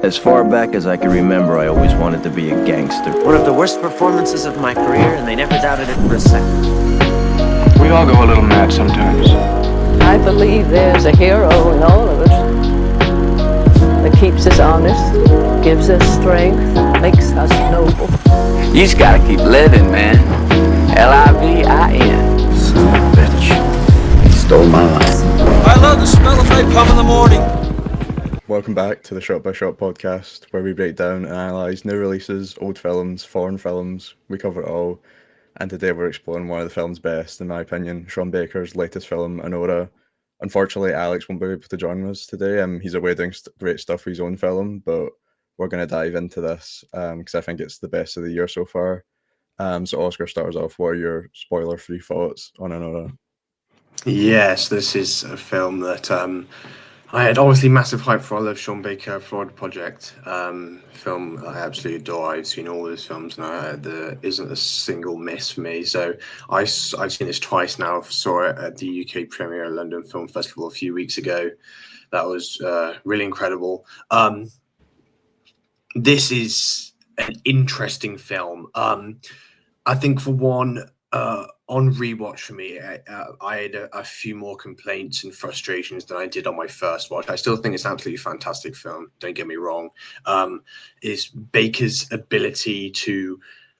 As far back as I can remember, I always wanted to be a gangster. One of the worst performances of my career, and they never doubted it for a second. We all go a little mad sometimes. I believe there's a hero in all of us that keeps us honest, gives us strength, makes us noble. You just gotta keep living, man. Livin. Son of a bitch. He stole my life. I love the smell of napalm in the morning. Welcome back to the Shot by Shot podcast, where we break down and analyse new releases, old films, foreign films. We cover it all. And today we're exploring one of the film's best, in my opinion, Sean Baker's latest film, Anora. Unfortunately, Alex won't be able to join us today. He's away doing great stuff for his own film, but we're going to dive into this because I think it's the best of the year so far. So Oscar, starts off. What are your spoiler-free thoughts on Anora? Yes, this is a film that I had obviously massive hype for. I love Sean Baker, Florida Project, film I absolutely adore. I've seen all his films now. There isn't a single miss for me. So I've seen this twice now. Saw it at the UK premiere at London Film Festival a few weeks ago. That was really incredible. This is an interesting film. I think for one, on rewatch for me, I had a few more complaints and frustrations than I did on my first watch. I still think it's an absolutely fantastic film. Don't get me wrong. Is Baker's ability to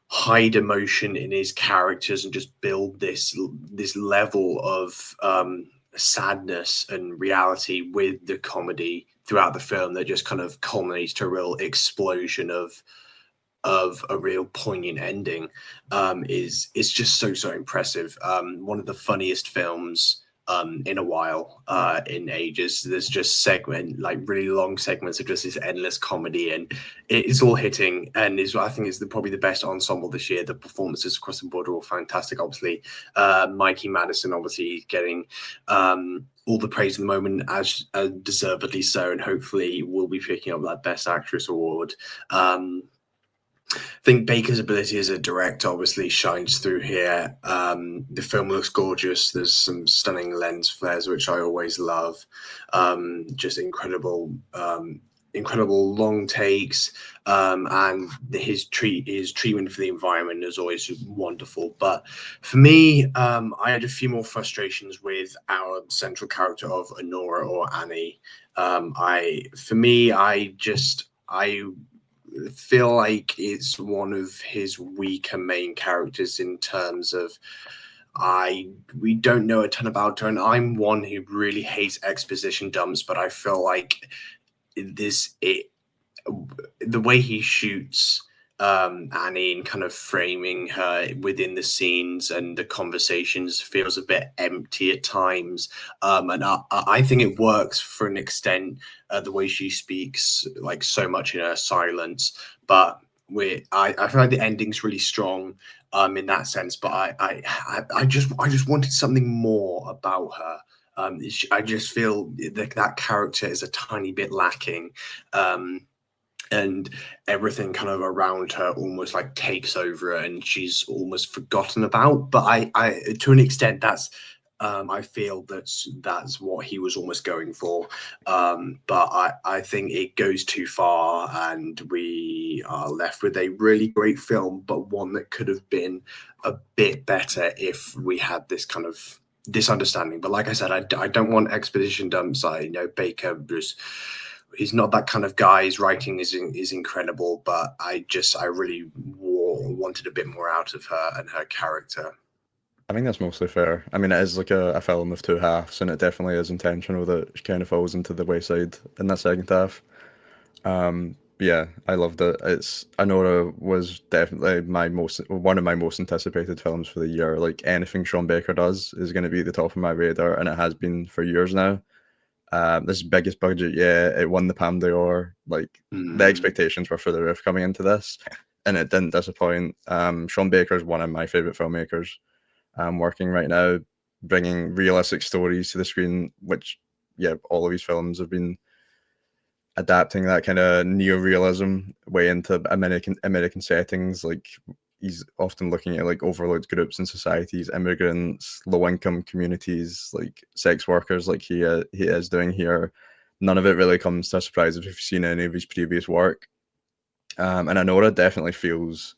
hide emotion in his characters and just build this level of sadness and reality with the comedy throughout the film that just kind of culminates to a real explosion of a real poignant ending is just so impressive. One of the funniest films in a while, in ages. There's just really long segments of just this endless comedy, and it's all hitting, and I think is probably the best ensemble this year. The performances across the board are all fantastic. Obviously, Mikey Madison obviously getting all the praise at the moment, as deservedly so, and hopefully will be picking up that Best Actress award. I think Baker's ability as a director obviously shines through here. The film looks gorgeous. There's some stunning lens flares, which I always love. Just incredible long takes, and his treatment for the environment is always wonderful. But for me, I had a few more frustrations with our central character of Anora, or Annie. I feel like it's one of his weaker main characters in terms of we don't know a ton about her, and I'm one who really hates exposition dumps, but I feel like the way he shoots Annie and kind of framing her within the scenes and the conversations feels a bit empty at times, and I think it works for an extent, the way she speaks, like so much in her silence, but I feel like the ending's really strong in that sense, but I just wanted something more about her. I just feel that character is a tiny bit lacking, and everything kind of around her almost like takes over her, and she's almost forgotten about. But I to an extent, that's I feel that's what he was almost going for. But I think it goes too far, and we are left with a really great film, but one that could have been a bit better if we had this kind of this understanding. But like I said, I don't want exposition dumps. I know Baker he's not that kind of guy. His writing is incredible, but I really wanted a bit more out of her and her character. I think that's mostly fair. I mean, it is like a film with two halves, and it definitely is intentional that she kind of falls into the wayside in that second half. Yeah, I loved it. Anora was definitely one of my most anticipated films for the year. Like, anything Sean Baker does is going to be at the top of my radar, and it has been for years now. This is biggest budget, yeah. It won the Palme d'Or. Like, the expectations were through the roof coming into this, and it didn't disappoint. Sean Baker is one of my favorite filmmakers working right now, bringing realistic stories to the screen, which, yeah, all of his films have been adapting that kind of neo-realism way into American settings. Like, he's often looking at like overlooked groups in societies, immigrants, low-income communities, like sex workers, like he is doing here. none of it really comes to a surprise if you've seen any of his previous work. And Anora definitely feels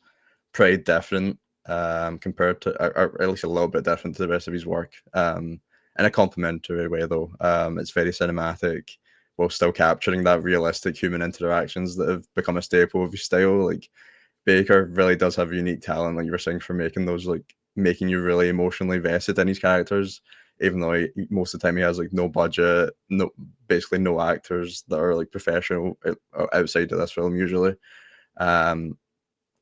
pretty different compared to, or at least a little bit different to the rest of his work. In a complimentary way, though. It's very cinematic, while still capturing that realistic human interactions that have become a staple of his style. Like Baker really does have unique talent, like you were saying, for making those like making you really emotionally vested in his characters. Even though most of the time he has like no budget, basically no actors that are like professional outside of this film usually. Um,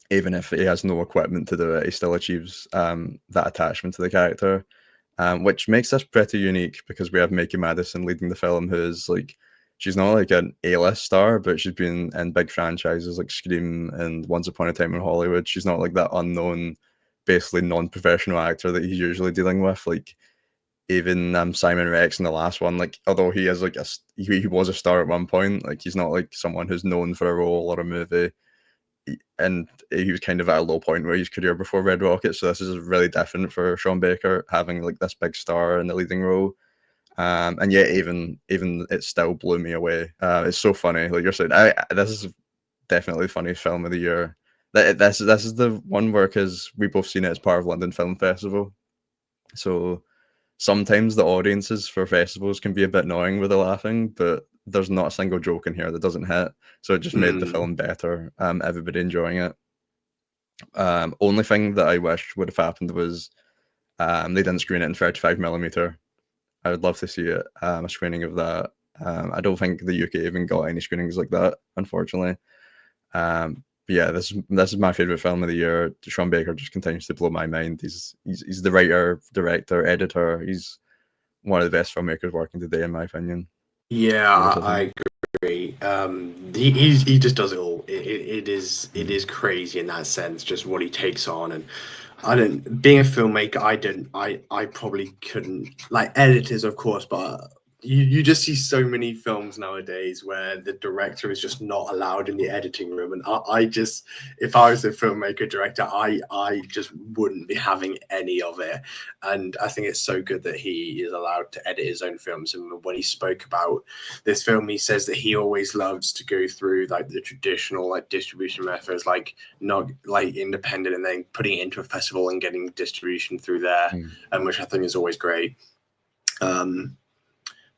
Even if he has no equipment to do it, he still achieves that attachment to the character, which makes this pretty unique because we have Maggie Madison leading the film, who is like, she's not like an A-list star, but she's been in big franchises like Scream and Once Upon a Time in Hollywood. She's not like that unknown, basically non-professional actor that he's usually dealing with. Like even Simon Rex in the last one, like although he is like he was a star at one point, like he's not like someone who's known for a role or a movie, and he was kind of at a low point where his career before Red Rocket. So this is really different for Sean Baker having like this big star in the leading role. And yet even it still blew me away. It's so funny, like you're saying. This is definitely the funniest film of the year. This is the one where, because we both seen it as part of London Film Festival, so sometimes the audiences for festivals can be a bit annoying with the laughing, but there's not a single joke in here that doesn't hit. So it just made the film better. Everybody enjoying it. Only thing that I wish would have happened was they didn't screen it in 35mm. I would love to see it, a screening of that. I don't think the UK even got any screenings like that, unfortunately. But yeah, this is my favorite film of the year. Sean Baker just continues to blow my mind. He's the writer, director, editor. He's one of the best filmmakers working today, in my opinion. Yeah, I agree. He just does it all. It is crazy in that sense, just what he takes on. And being a filmmaker, I probably couldn't, like editors, of course, but you just see so many films nowadays where the director is just not allowed in the editing room, and I just, if I was a filmmaker director, I just wouldn't be having any of it. And I think it's so good that he is allowed to edit his own films. And when he spoke about this film, he says that he always loves to go through like the traditional like distribution methods, like not like independent, and then putting it into a festival and getting distribution through there, which I think is always great.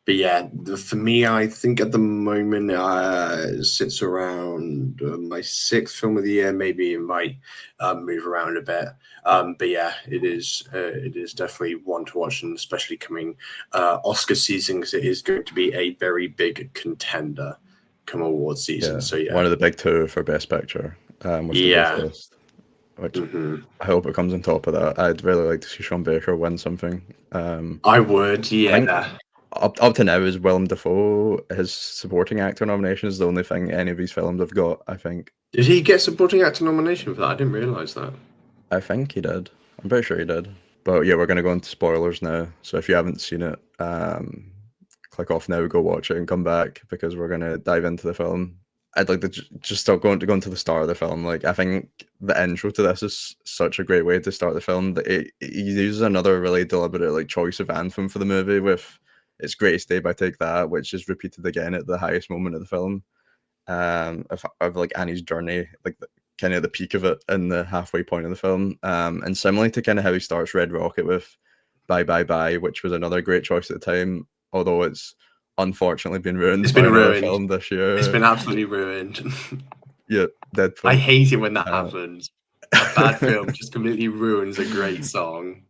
But yeah, for me, I think at the moment it sits around my 6th film of the year. Maybe it might move around a bit. But yeah, it is definitely one to watch, and especially coming Oscar season, because it is going to be a very big contender come award season. Yeah, so yeah, one of the big two for Best Picture. Was the list, which I hope it comes on top of that. I'd really like to see Sean Baker win something. I would, yeah. Up to now is Willem Dafoe. His supporting actor nomination is the only thing any of his films have got, I think. Did he get supporting actor nomination for that? I didn't realise that. I think he did. I'm pretty sure he did. But yeah, we're going to go into spoilers now. So if you haven't seen it, click off now, go watch it, and come back, because we're going to dive into the film. I'd like to just start going to the start of the film. Like, I think the intro to this is such a great way to start the film. That he uses another really deliberate like choice of anthem for the movie with "It's Greatest Day" by Take That, which is repeated again at the highest moment of the film. Of like Annie's journey, like kind of the peak of it and the halfway point of the film. And similarly to kind of how he starts Red Rocket with "Bye Bye Bye," which was another great choice at the time, although it's unfortunately been ruined. It's been ruined. Film this year. It's been absolutely ruined. Yeah, Deadpool. I hate it when that happens. A bad film just completely ruins a great song.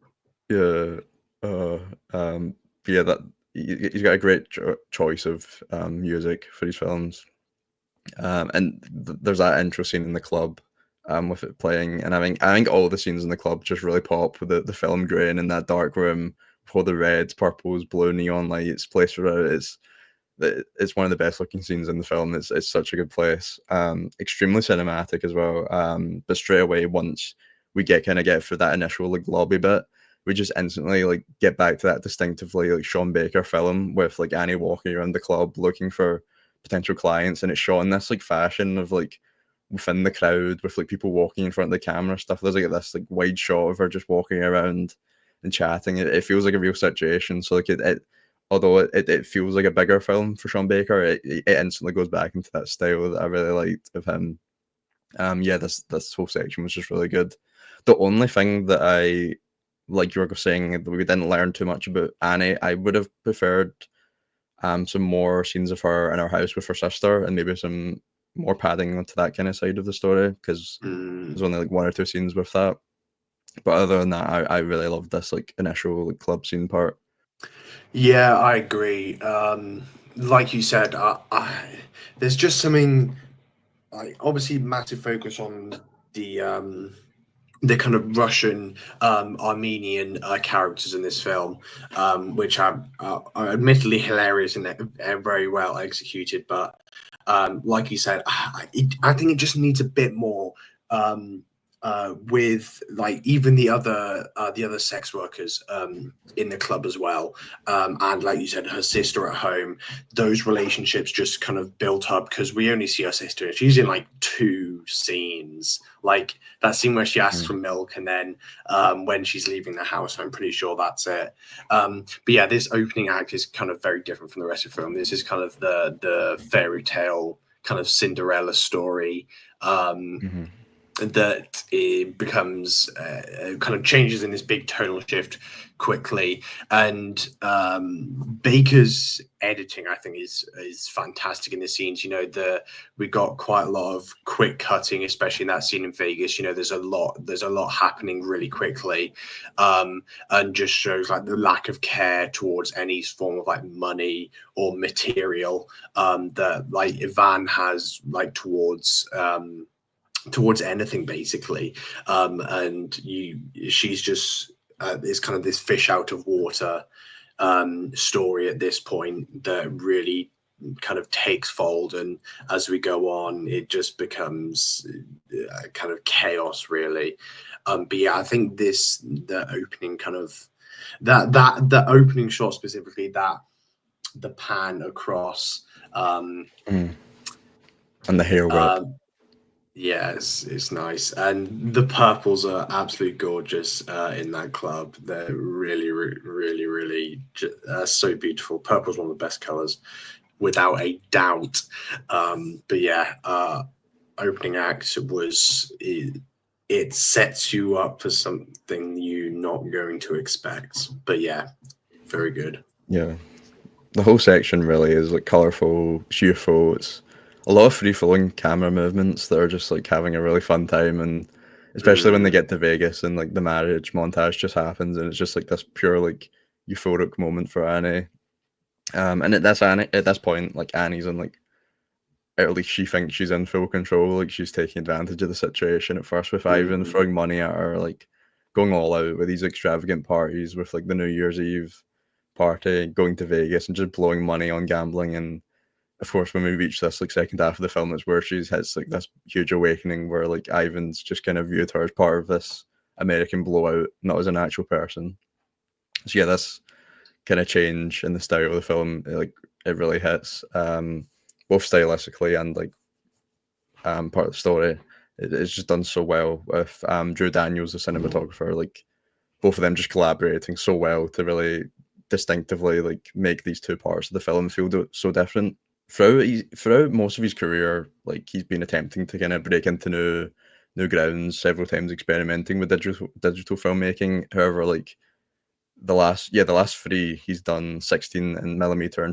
Yeah. Yeah, that he's got a great choice of music for his films. And there's that intro scene in the club with it playing, and I think all the scenes in the club just really pop with the film grain in that dark room with all the reds, purples, blue neon lights placed throughout it. It's one of the best looking scenes in the film. It's such a good place. Extremely cinematic as well. But straight away, once we get through that initial like lobby bit, we just instantly like get back to that distinctively like Sean Baker film with like Annie walking around the club looking for potential clients, and it's shot in this like fashion of like within the crowd with like people walking in front of the camera stuff. There's like this like wide shot of her just walking around and chatting. It feels like a real situation. So like it although it feels like a bigger film for Sean Baker, it instantly goes back into that style that I really liked of him. Yeah, this whole section was just really good. The only thing that I, like you were saying, that we didn't learn too much about Annie, I would have preferred some more scenes of her in her house with her sister, and maybe some more padding onto that kind of side of the story, because there's only like one or two scenes with that. But other than that, I really loved this like initial like club scene part. Yeah, I agree. Like you said, there's just something. Obviously, massive focus on the kind of Russian Armenian characters in this film, which are admittedly hilarious and very well executed. But like you said, I think it just needs a bit more. With like even the other sex workers in the club as well, and like you said, her sister at home, those relationships just kind of built up because we only see her sister, and she's in like 2 scenes, like that scene where she asks for milk, and then when she's leaving the house, I'm pretty sure that's it. But yeah, this opening act is kind of very different from the rest of the film. This is kind of the fairy tale kind of Cinderella story. That it becomes kind of changes in this big tonal shift quickly, and Baker's editing I think is fantastic in the scenes. We got quite a lot of quick cutting, especially in that scene in Vegas. There's a lot happening really quickly, and just shows like the lack of care towards any form of like money or material that like Ivan has like towards anything basically, and she's just is kind of this fish out of water story at this point that really kind of takes fold, and as we go on it just becomes kind of chaos really. But yeah, I think the opening kind of that the opening shot specifically, that the pan across And the hair whip. yeah, it's nice, and the purples are absolutely gorgeous in that club. They're really so beautiful. Purple's one of the best colors, without a doubt. But yeah, opening act it sets you up for something you're not going to expect. But yeah, very good. Yeah, the whole section really is like colorful, it's youthful. It's a lot of free flowing camera movements that are just like having a really fun time, and especially when they get to Vegas and like the marriage montage just happens, and it's just like this pure like euphoric moment for Annie. And at this point, like Annie's in like, at least she thinks she's in full control. Like she's taking advantage of the situation at first with Ivan throwing money at her, like going all out with these extravagant parties, with like the New Year's Eve party, going to Vegas and just blowing money on gambling. And of course, when we reach this like second half of the film, it's where she's hits like this huge awakening where like Ivan's just kind of viewed her as part of this American blowout, not as an actual person. So yeah, this kind of change in the style of the film, it really hits, both stylistically and like part of the story. It's just done so well with Drew Daniels, the cinematographer, like both of them just collaborating so well to really distinctively like make these two parts of the film feel so different. Throughout most of his career, like he's been attempting to kind of break into new grounds, several times experimenting with digital filmmaking. However, like the last 3 he's done 16mm and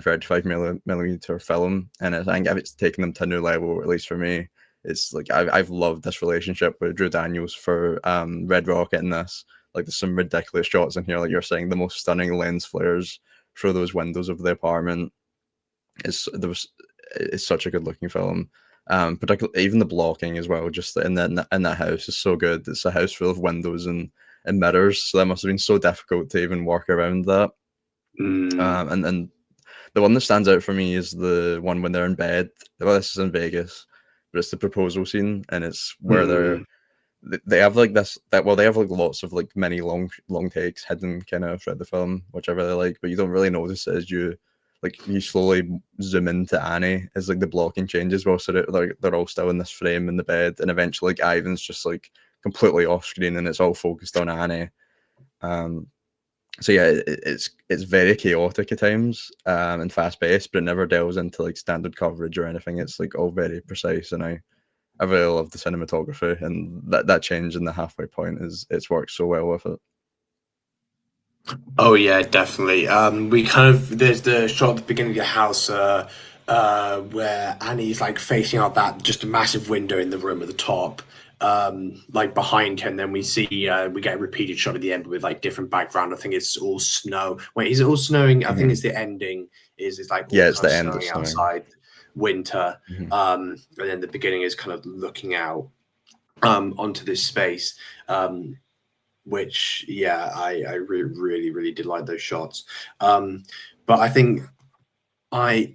35mm film, and I think it's taken them to a new level, at least for me. It's like I've loved this relationship with Drew Daniels for Red Rocket in this. Like there's some ridiculous shots in here, like you're saying, the most stunning lens flares through those windows of the apartment. It's such a good looking film. Particularly even the blocking as well, just in that house is so good. It's a house full of windows and mirrors, so that must have been so difficult to even work around that. And then the one that stands out for me is the one when they're in bed. Well, this is in Vegas, but it's the proposal scene, and it's where they have like they have like lots of like many long takes hidden kind of throughout the film, which I really like, but you don't really notice it as you slowly zoom into Annie as like the blocking changes, while so they're all still in this frame in the bed, and eventually like Ivan's just like completely off screen and it's all focused on Annie. So yeah, it's very chaotic at times, and fast paced, but it never delves into like standard coverage or anything. It's like all very precise, and I really love the cinematography, and that change in the halfway point it's worked so well with it. Oh yeah, definitely. We kind of there's the shot at the beginning of your house, where Annie's like facing out that just a massive window in the room at the top, like behind her, and then we get a repeated shot at the end with like different background. I think it's all snow. Wait, is it all snowing? I think it's the ending. Is like all Yeah, it's kind of the end of snowing snowing. outside, winter, Mhm. and then the beginning is kind of looking out onto this space. Which yeah, I really did like those shots. But I think I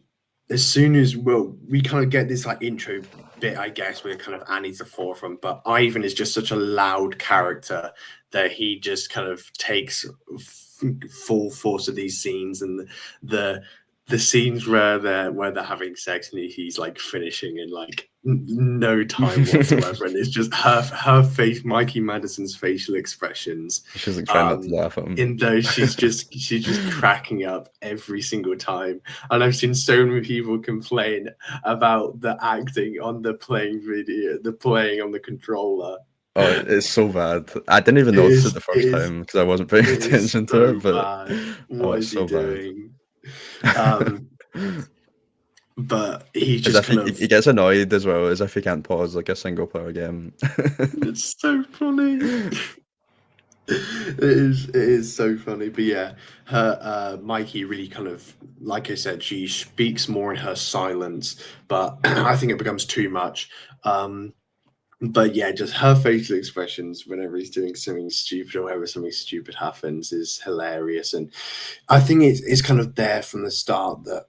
as soon as we kind of get this like intro bit, I guess, where kind of Annie's the forefront, but Ivan is just such a loud character that he just kind of takes full force of these scenes, and the the scenes where they're having sex and he's like finishing in like no time whatsoever, and it's just her face, Mikey Madison's facial expressions. She's like trying not to laugh at him. In those, she's just cracking up every single time, and I've seen so many people complain about the acting on the playing on the controller. Oh, it's so bad. I didn't even It notice it is the it first is time because I wasn't paying it is attention to so it, but bad. oh, What it's is he so bad. doing? Um, but he As just if kind of he gets annoyed as well, as if he can't pause like a single player game. it's so funny. It is so funny. But yeah, her Mikey really kind of, like I said, she speaks more in her silence, but I think it becomes too much. Um, but yeah, just her facial expressions whenever he's doing something stupid or whenever something stupid happens is hilarious. And I think it's kind of there from the start that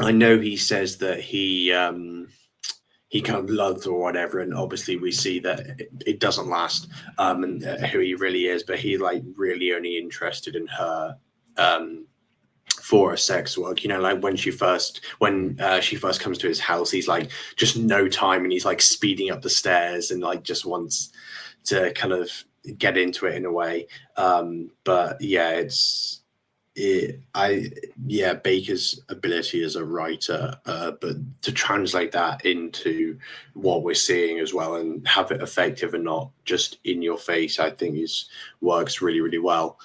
I know he says that he kind of loves or whatever, and obviously we see that it doesn't last, and who he really is, but he like really only interested in her um for a sex work, like when she first comes to his house, he's like just no time, and he's like speeding up the stairs and like just wants to kind of get into it in a way. But yeah, Baker's ability as a writer, but to translate that into what we're seeing as well and have it effective and not just in your face, I think is works really well.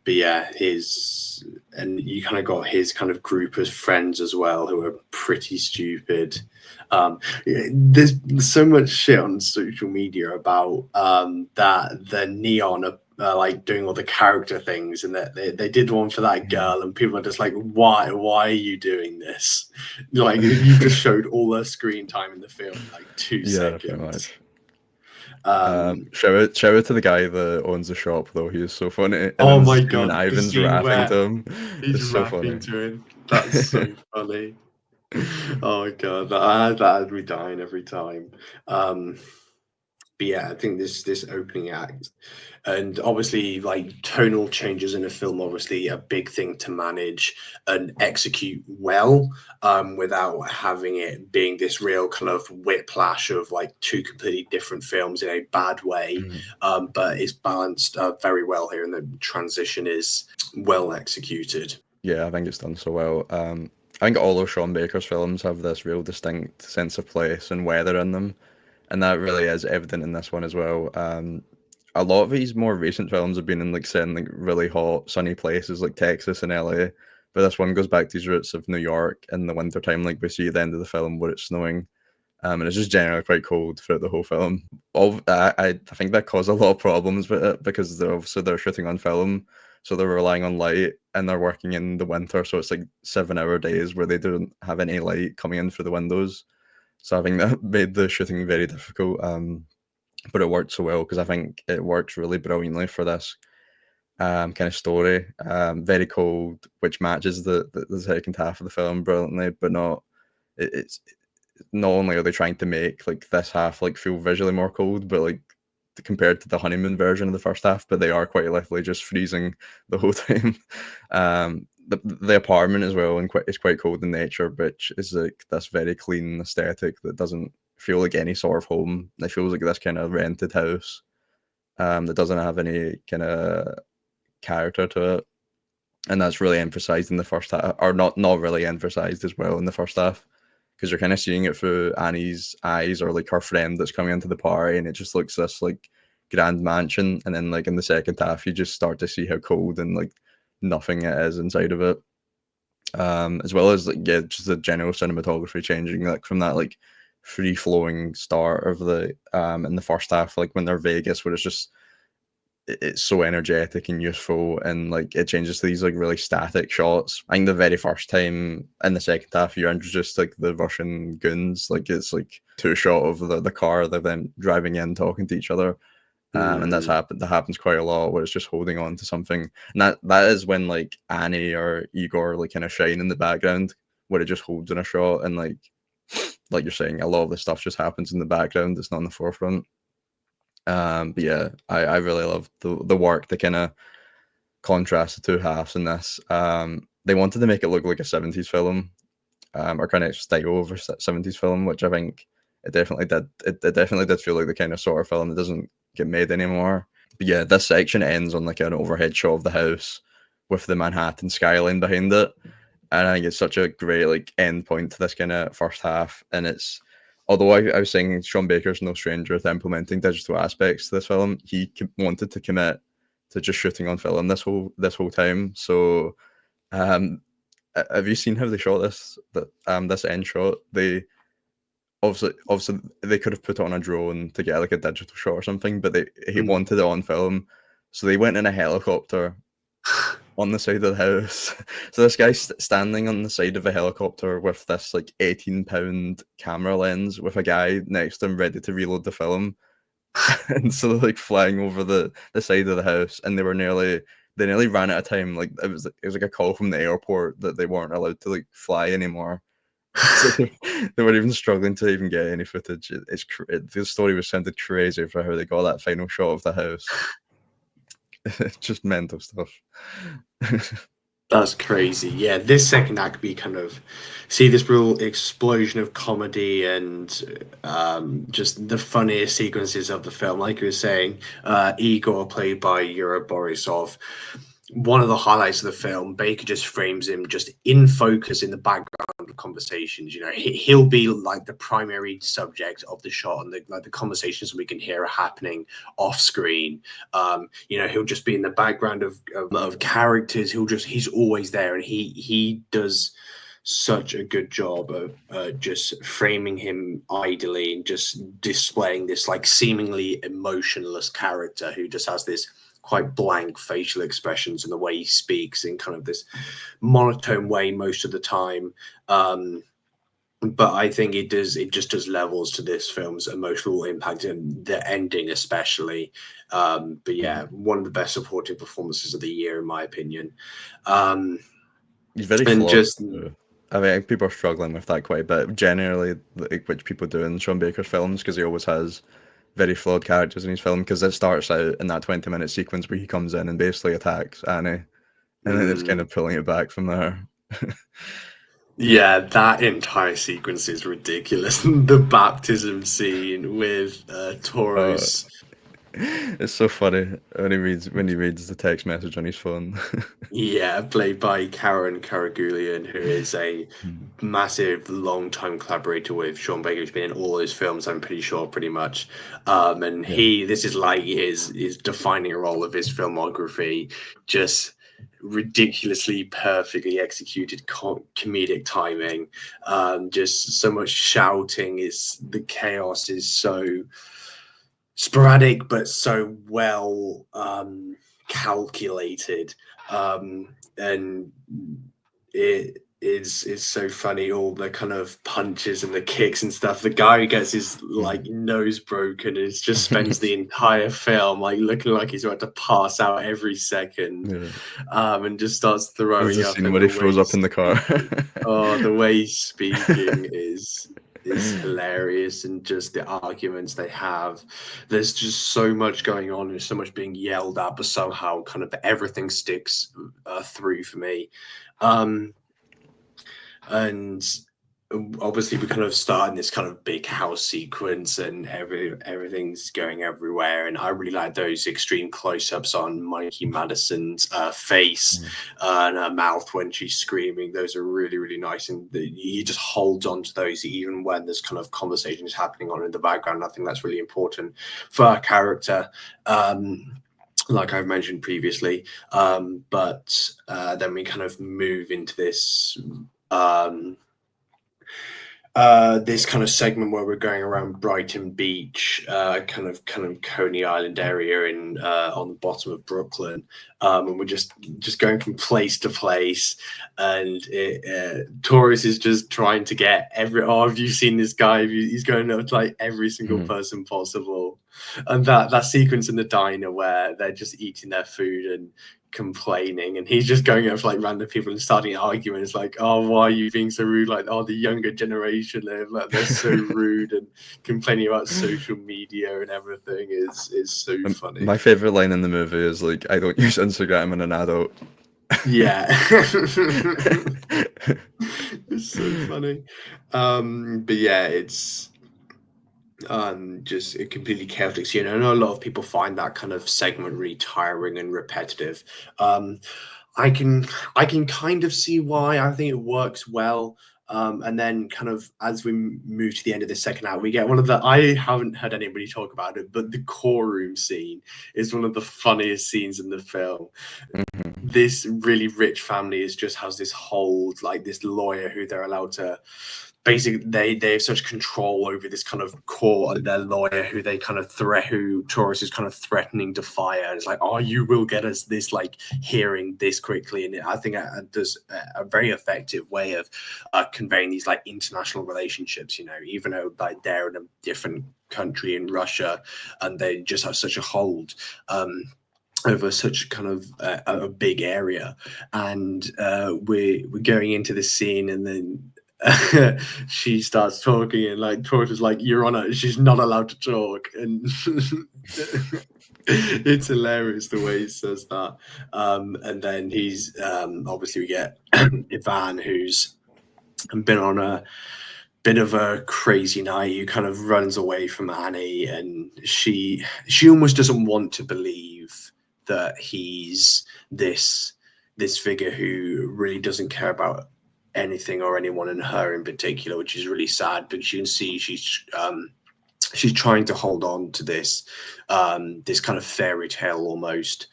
But yeah, you kind of got his kind of group of friends as well who are pretty stupid. There's so much shit on social media about that the neon like doing all the character things, and that they did one for that girl, and people are just like, why are you doing this? Like you've just showed all her screen time in the film in like two Yeah, pretty seconds. much. Um, Shout out to the guy that owns the shop though. He is so funny, and oh then my when god, the Ivan's scene rapping where to him, he's it's so rapping funny. to him. That's so funny. Oh god, that had me dying every time. But yeah, I think this opening act, and obviously like tonal changes in a film, obviously a big thing to manage and execute well, without having it being this real kind of whiplash of like two completely different films in a bad way. Mhm. But it's balanced very well here, and the transition is well executed. Yeah, I think it's done so well. I think all of Sean Baker's films have this real distinct sense of place and weather in them, and that really is evident in this one as well. A lot of his more recent films have been in like set in like really hot, sunny places like Texas and LA, but this one goes back to his roots of New York in the wintertime, like we see at the end of the film where it's snowing. And it's just generally quite cold throughout the whole film. I think that caused a lot of problems with it because they're shooting on film, so they're relying on light and they're working in the winter, so it's like 7 hour days where they don't have any light coming in through the windows. So I think that made the shooting very difficult. But it worked so well because I think it works really brilliantly for this kind of story. Very cold, which matches the second half of the film brilliantly, but not. It's not only are they trying to make like this half like feel visually more cold, but like compared to the honeymoon version of the first half, but they are quite literally just freezing the whole time. The apartment as well and is quite cold in nature, which is like this very clean aesthetic that doesn't feel like any sort of home. It feels like this kind of rented house that doesn't have any kind of character to it, and that's really emphasized in the first half, or not really emphasized as well in the first half, because you're kind of seeing it through Annie's eyes, or like her friend that's coming into the party, and it just looks this like grand mansion, and then like in the second half you just start to see how cold and like nothing it is inside of it. As well as like, yeah, just the general cinematography changing, like from that like free flowing start of the in the first half, like when they're Vegas, where it's just it's so energetic and youthful, and like it changes to these like really static shots. I think the very first time in the second half you're introduced like the Russian goons, like it's like two shot of the car, they're then driving in talking to each other. And that happens quite a lot, where it's just holding on to something, and that is when like Annie or Igor like kind of shine in the background, where it just holds in a shot, and like you're saying, a lot of the stuff just happens in the background, it's not in the forefront. But yeah, I really love the work, the kind of contrast the two halves in this. They wanted to make it look like a 70s film, or kind of style of a 70s film, which I think it definitely did. It definitely did feel like the kind of sort of film that doesn't get made anymore. But yeah, this section ends on like an overhead shot of the house with the Manhattan skyline behind it, and I think it's such a great like end point to this kind of first half. And it's, although I was saying Sean Baker's no stranger to implementing digital aspects to this film, he wanted to commit to just shooting on film this whole time. So have you seen how they shot this this end shot? They obviously they could have put it on a drone to get like a digital shot or something, but he wanted it on film, so they went in a helicopter on the side of the house. So this guy's standing on the side of a helicopter with this like 18-pound camera lens, with a guy next to him ready to reload the film. And so they're like flying over the side of the house, and they nearly ran out of time. Like it was like a call from the airport that they weren't allowed to like fly anymore. So they were even struggling to even get any footage. The story was sounded crazy for how they got that final shot of the house. It's just mental stuff. That's crazy. Yeah, this second act we kind of see this real explosion of comedy and just the funniest sequences of the film. Like you were saying, Igor, played by Yuri Borisov, one of the highlights of the film. Baker just frames him just in focus in the background of conversations. You know, he'll be like the primary subject of the shot, and the conversations we can hear are happening off screen. You know, he'll just be in the background of characters. He's always there, and he does such a good job of just framing him idly and just displaying this like seemingly emotionless character who just has this quite blank facial expressions and the way he speaks in kind of this monotone way most of the time. But I think it just does levels to this film's emotional impact, and the ending especially. But yeah, one of the best supporting performances of the year in my opinion. He's very flawed. I mean, people are struggling with that quite a bit generally, like, which people do in Sean Baker's films, because he always has very flawed characters in his film, because it starts out in that 20-minute sequence where he comes in and basically attacks Annie, and then it's kind of pulling it back from there. Yeah, that entire sequence is ridiculous. The baptism scene with Toros. It's so funny when he reads the text message on his phone. Yeah, played by Karen Karagulian, who is a massive long-time collaborator with Sean Baker, who's been in all his films, I'm pretty sure, pretty much. And this is like his defining role of his filmography, just ridiculously perfectly executed comedic timing. Just so much shouting, the chaos is so sporadic but so well calculated, and it's so funny, all the kind of punches and the kicks and stuff. The guy who gets his like nose broken and just spends the entire film like looking like he's about to pass out every second, and just starts throwing There's a up. scene where he throws up in the car. Oh, the way he's speaking is hilarious, and just the arguments they have. There's just so much going on. There's so much being yelled at, but somehow kind of everything sticks through for me. And obviously we kind of start in this kind of big house sequence, and everything's going everywhere, and I really like those extreme close-ups on Mikey Madison's face and her mouth when she's screaming. Those are really, really nice, and he just holds on to those even when there's kind of conversations happening on in the background. I think that's really important for our character, like I've mentioned previously. But then we kind of move into this this kind of segment where we're going around Brighton Beach, kind of Coney Island area in on the bottom of Brooklyn, and we're just going from place to place, and Taurus is just trying to get have you seen this guy? He's going up to like every single person possible, and that sequence in the diner where they're just eating their food and complaining, and he's just going up to like random people and starting arguing. It's like, oh, why are you being so rude? Like, oh, the younger generation, they're so rude, and complaining about social media and everything is so funny. My favorite line in the movie is like, I don't use Instagram, I'm an adult. Yeah. It's so funny. But yeah, it's just a completely chaotic scene. I know a lot of people find that kind of segment really tiring and repetitive. I can kind of see why. I think it works well. And then kind of as we move to the end of the second hour, we get one of the, I haven't heard anybody talk about it, but the core room scene is one of the funniest scenes in the film. This really rich family has this hold, like this lawyer who they're allowed to, basically they have such control over this kind of court, and their lawyer who they kind of who Taurus is kind of threatening to fire. And it's like, oh, you will get us this like hearing this quickly. And I think it does a very effective way of conveying these like international relationships, even though like they're in a different country in Russia, and they just have such a hold over such kind of a big area. And we're going into this scene, and then she starts talking, and like Taurus is like, Your Honor, she's not allowed to talk, and it's hilarious the way he says that. And then he's obviously we get Ivan, who's been on a bit of a crazy night, who kind of runs away from Annie, and she almost doesn't want to believe that he's this figure who really doesn't care about anything or anyone, in her in particular, which is really sad. But you can see she's trying to hold on to this this kind of fairy tale almost,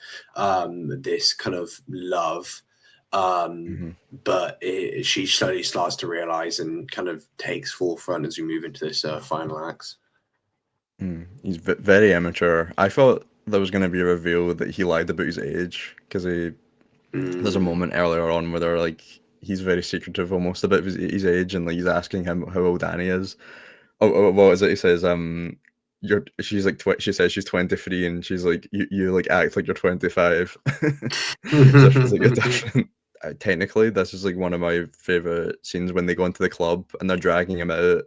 this kind of love, but she slowly starts to realize and kind of takes forefront as we move into this final acts. He's very immature. I thought there was going to be a reveal that he lied about his age, because there's a moment earlier on where they're like, he's very secretive almost about his age, and like he's asking him how old Annie is. Oh, what is it? He says, she's like, she says she's 23, and she's like, you like act like you're 25. So she's like, different. Technically, this is like one of my favorite scenes when they go into the club and they're dragging him out.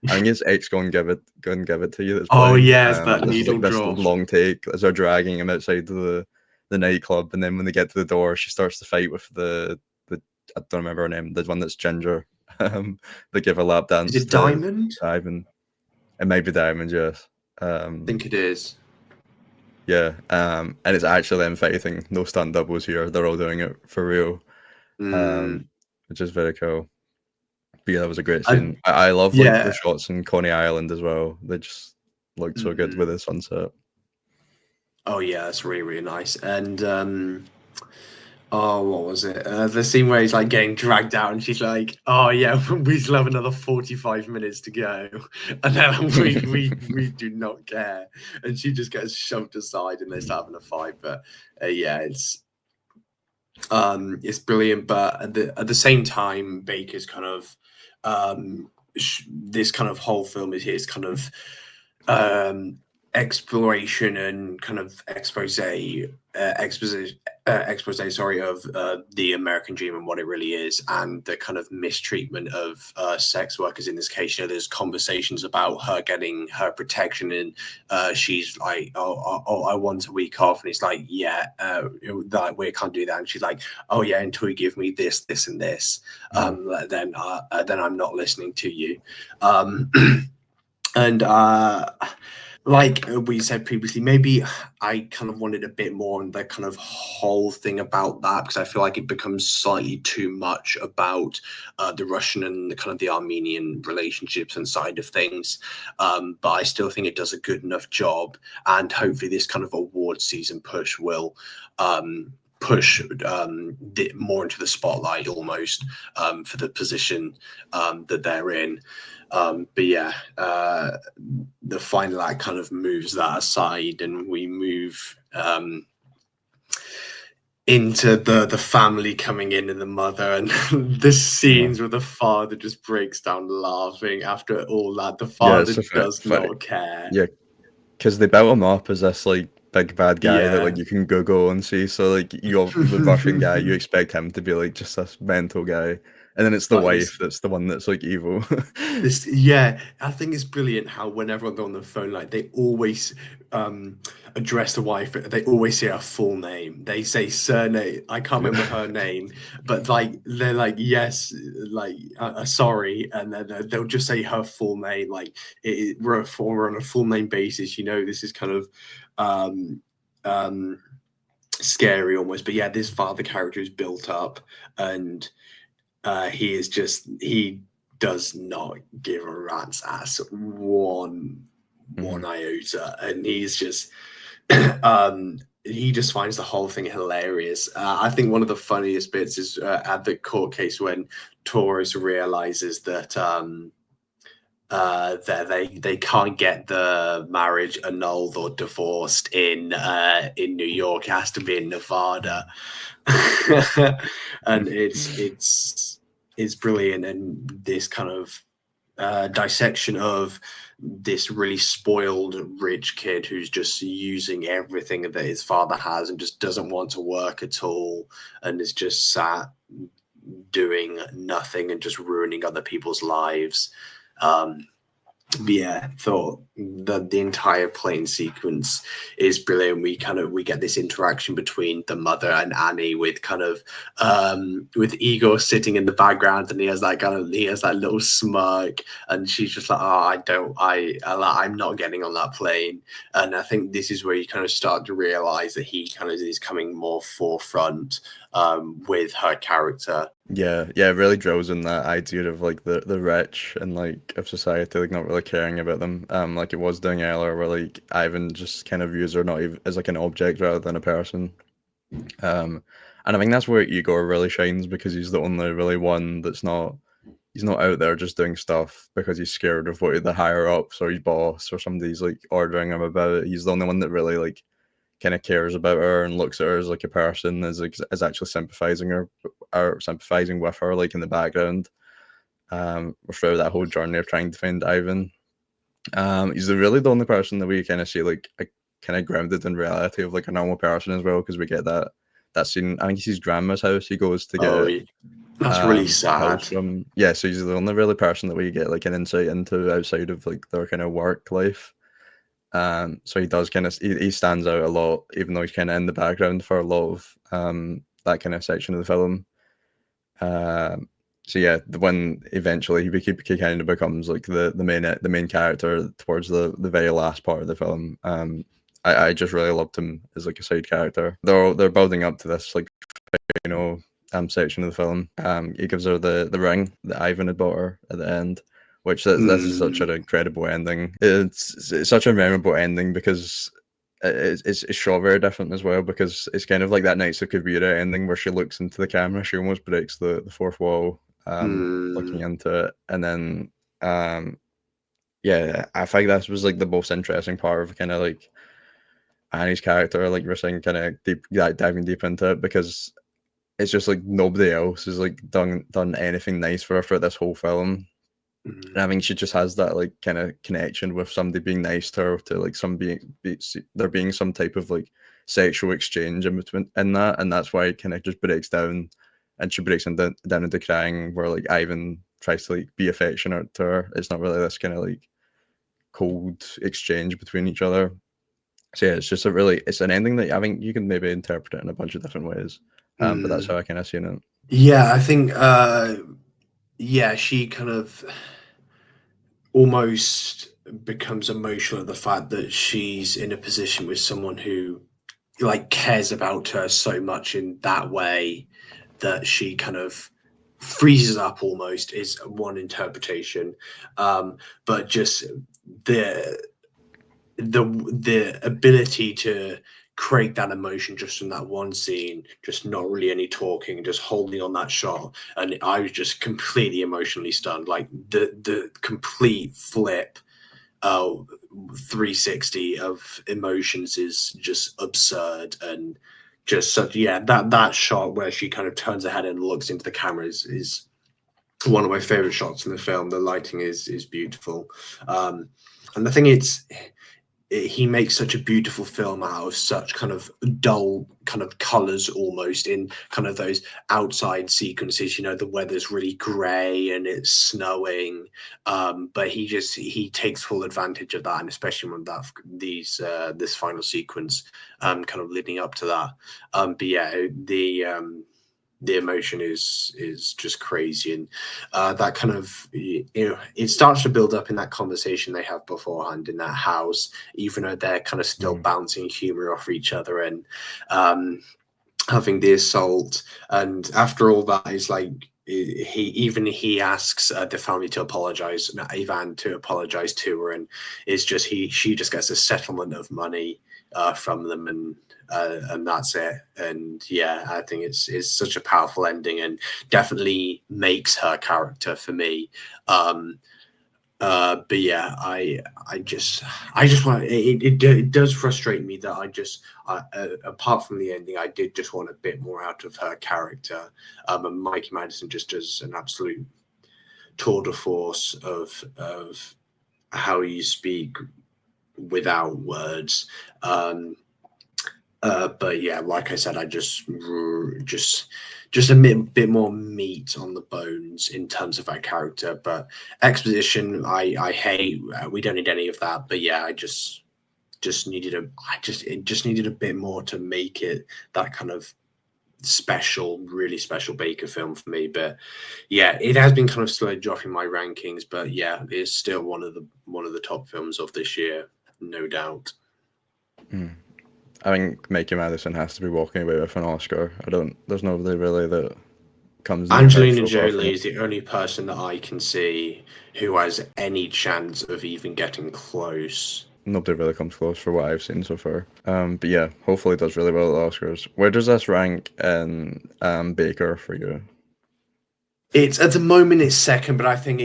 I think it's X go and give it to you. That's playing. Oh yes, that this needle is like drop. This long take as they're dragging him outside the nightclub, and then when they get to the door, she starts to fight with the I don't remember her name, the one that's ginger. They give a lap dance. Is it Diamond? Diamond. It might be Diamond, yes. I think it is. Yeah, and it's actually them fighting. No stunt doubles here. They're all doing it for real, which is very cool. But yeah, that was a great scene. I love like the shots in Coney Island as well. They just looked so good with the sunset. Oh yeah, that's really, really nice. And what was it? The scene where he's like getting dragged out, and she's like, "Oh yeah, we still have another 45 minutes to go," and then we do not care, and she just gets shoved aside, and they're still having a fight. But yeah, it's brilliant. But at the same time, Baker's kind of this kind of whole film is his kind of exploration and kind of expose, sorry, of the American dream and what it really is, and the kind of mistreatment of sex workers in this case. There's conversations about her getting her protection, and she's like, oh, I want a week off, and he's like, yeah, like we can't do that, and she's like, oh yeah, until you give me this, this, and this, then I'm not listening to you, and like we said previously, maybe I kind of wanted a bit more on the kind of whole thing about that, because I feel like it becomes slightly too much about the Russian and the kind of the Armenian relationships and side of things. But I still think it does a good enough job, and hopefully this kind of award season push will push more into the spotlight almost for the position that they're in. But yeah, the final act kind of moves that aside, and we move into the family coming in and the mother, and the scenes where the father just breaks down laughing after all that. The father does not care. Yeah, because they built him up as this like big bad guy that like you can Google and see. So like the Russian guy, you expect him to be like just this mental guy. And then it's the wife that's the one that's like evil. I think it's brilliant how whenever they're on the phone, like they always address the wife. They always say her full name. They say surname. I can't remember her name, but like they're like, yes, like sorry, and then they'll just say her full name. Like we're on a full name basis. This is kind of scary almost. But yeah, this father character is built up, and he does not give a rat's ass one iota, and he's just he just finds the whole thing hilarious. I think one of the funniest bits is at the court case when Taurus realizes that they can't get the marriage annulled or divorced in New York. It has to be in Nevada. And it's brilliant, and this kind of dissection of this really spoiled rich kid who's just using everything that his father has and just doesn't want to work at all, and is just sat doing nothing and just ruining other people's lives. Thought that the entire plane sequence is brilliant. We get this interaction between the mother and Annie with kind of with Igor sitting in the background, and he has that little smirk, and she's just like, I'm not getting on that plane. And I think this is where you kind of start to realize that he kind of is coming more forefront with her character. Yeah, it really drills in that idea of like the rich and like of society like not really caring about them, like it was doing earlier, where like Ivan just kind of views her not even as like an object rather than a person. And I think that's where Igor really shines, because he's the only really one he's not out there just doing stuff because he's scared of what the higher ups or his boss or somebody's like ordering him about it. He's the only one that really like kind of cares about her and looks at her as like a person, is actually sympathizing with her like in the background throughout that whole journey of trying to find Ivan. He's really the only person that we kind of see like kind of grounded in reality of like a normal person as well, because we get that scene. I think it's his grandma's house he goes to get. That's really sad. So he's the only really person that we get like an insight into outside of like their kind of work life. So he does kind of he stands out a lot, even though he's kind of in the background for a lot of that kind of section of the film. When eventually he kind of becomes like the main character towards the very last part of the film. I just really loved him as like a side character. They're building up to this like section of the film. He gives her the ring that Ivan had bought her at the end. Which this is such an incredible ending. It's such a memorable ending because it's shot very different as well, because it's kind of like that Knights of Kabira ending where she looks into the camera, she almost breaks the fourth wall, looking into it, and then I think this was like the most interesting part of kind of like Annie's character, like we're saying, kind of diving deep into it, because it's just like nobody else has like done anything nice for her for this whole film. And I think she just has that like kind of connection with somebody being nice to her, to like there being some type of like sexual exchange in between in that, and that's why it kind of just breaks down, and she breaks down into crying, where like Ivan tries to like be affectionate to her. It's not really this kind of like cold exchange between each other. So yeah, it's just it's an ending that I think you can maybe interpret it in a bunch of different ways. But that's how I kind of seen it. Yeah, I think yeah, she kind of almost becomes emotional at the fact that she's in a position with someone who like cares about her so much in that way that she kind of freezes up almost is one interpretation. But just the the ability to create that emotion just in that one scene, just not really any talking, just holding on that shot, and I was just completely emotionally stunned. Like the complete flip 360 of emotions is just absurd, and just such, yeah, that shot where she kind of turns her head and looks into the camera is one of my favorite shots in the film. The lighting is beautiful, and I think he makes such a beautiful film out of such kind of dull kind of colors, almost in kind of those outside sequences. You know, the weather's really gray and it's snowing, but he takes full advantage of that, and especially when this final sequence, kind of leading up to that. But yeah, the emotion is just crazy, and that kind of, you know, it starts to build up in that conversation they have beforehand in that house, even though they're kind of still bouncing humor off each other, and having the assault, and after all that is like he asks the family to apologize, Ivan to apologize to her, and it's just she just gets a settlement of money from them, and that's it. And yeah, I think it's such a powerful ending, and definitely makes her character for me. But yeah, I just want it does frustrate me that apart from the ending, I did just want a bit more out of her character. And Mikey Madison just does an absolute tour de force of how you speak without words. But yeah, like I said, I just a bit more meat on the bones in terms of that character. But exposition, I hate. We don't need any of that. But yeah, it just needed a bit more to make it that kind of special, really special Baker film for me. But yeah, it has been kind of slowly dropping my rankings. But yeah, it's still one of the top films of this year, no doubt. I think Mikey Madison has to be walking away with an Oscar. There's nobody really that comes in. Angelina Jolie is the only person that I can see who has any chance of even getting close. Nobody really comes close for what I've seen so far. But yeah, hopefully it does really well at the Oscars. Where does this rank in Baker for you? It's at the moment it's second, but I think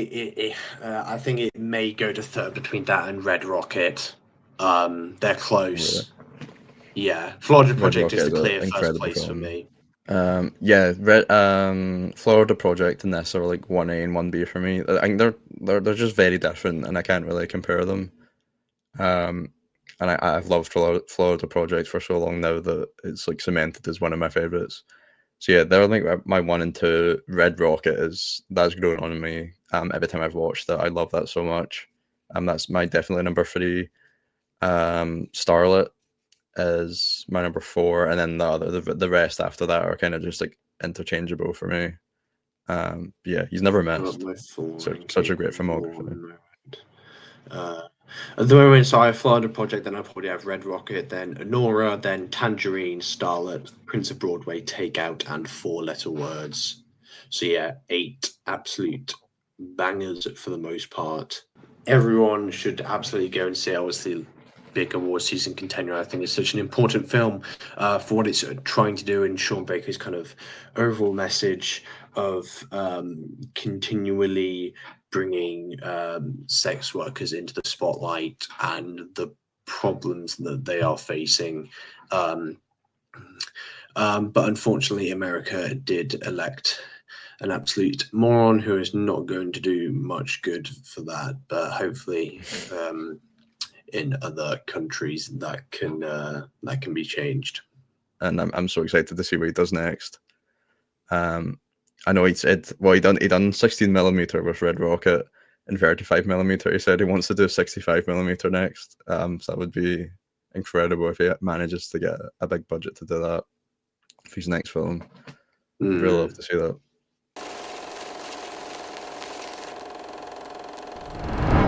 I think it may go to third between that and Red Rocket. They're close. Really? Yeah, Florida Project is the clear first place for me. Yeah, Florida Project and this are like 1A and 1B for me. I think they're just very different, and I can't really compare them. And I've loved Florida Project for so long now that it's like cemented as one of my favorites. So yeah, they're like my 1 and 2. Red Rocket that's grown on me. Every time I've watched it, I love that so much. That's my definitely number 3. Starlet is my number 4, and then the rest after that are kind of just like interchangeable for me. Yeah, he's never missed. Such a great filmography. At the moment, so I have Florida Project, then I probably have Red Rocket, then Anora, then Tangerine, Starlet, Prince of Broadway, Takeout, and 4 Letter Words. So yeah, 8 absolute bangers for the most part. Everyone should absolutely go and see. Obviously, big award season contender. I think it's such an important film for what it's trying to do, and Sean Baker's kind of overall message of continually bringing sex workers into the spotlight and the problems that they are facing. But unfortunately, America did elect an absolute moron who is not going to do much good for that. But hopefully, in other countries, that can be changed. And I'm so excited to see what he does next. I know he said, well, he done 16mm with Red Rocket and 35mm. He said he wants to do 65mm next. So that would be incredible if he manages to get a big budget to do that for his next film. I'd really love to see that.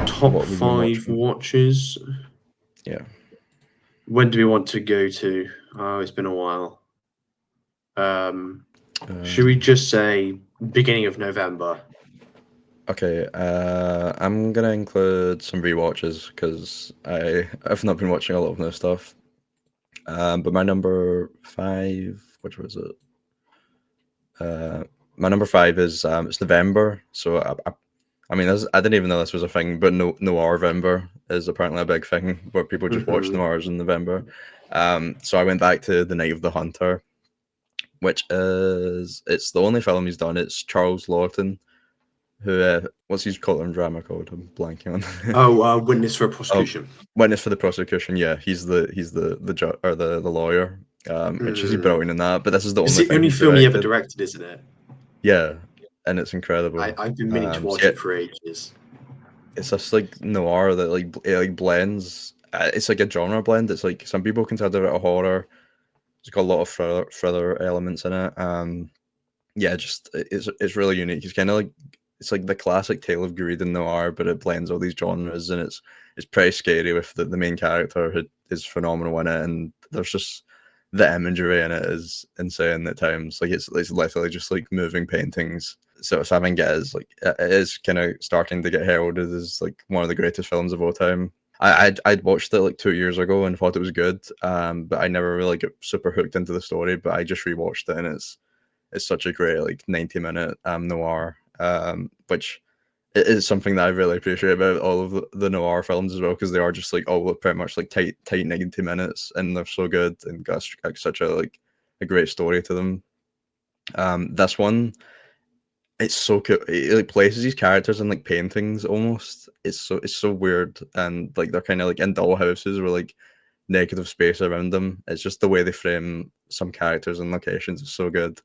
Top 5 watches. Yeah. When do we want to go to? Oh, it's been a while. Should we just say beginning of November? Okay, I'm gonna include some rewatches because I've not been watching a lot of new stuff. But my number 5, which was it? My number 5 is it's November, so I mean, I didn't even know this was a thing, but Noirvember is apparently a big thing where people just watch noirs in November. So I went back to The Night of the Hunter, which it's the only film he's done. It's Charles Lawton, who what's his courtroom drama called? I'm blanking on. Witness for Prosecution. Witness for the Prosecution. Yeah, he's the judge or the lawyer. Which is brilliant in that. But this is the only film he ever directed, isn't it? Yeah, and it's incredible. I've been meaning to watch it for ages. It's just like noir that it blends. It's like a genre blend. It's like some people consider it a horror. It's got a lot of thriller elements in it. Yeah, just it's really unique. It's kind of like it's like the classic tale of greed in noir, but it blends all these genres, and it's pretty scary with the main character who is phenomenal in it, and there's just the imagery in it is insane at times. Like it's literally just like moving paintings. So I think it is kind of starting to get heralded as like one of the greatest films of all time. I'd watched it like 2 years ago and thought it was good, but I never really got super hooked into the story. But I just rewatched it, and it's such a great like 90-minute noir, which is something that I really appreciate about all of the noir films as well, because they are just like all pretty much like tight 90 minutes, and they're so good and got such a great story to them. This one, it's so cool. It like places these characters in like paintings almost. It's so weird, and like they're kind of like in doll houses with like negative space around them. It's just the way they frame some characters and locations is so good.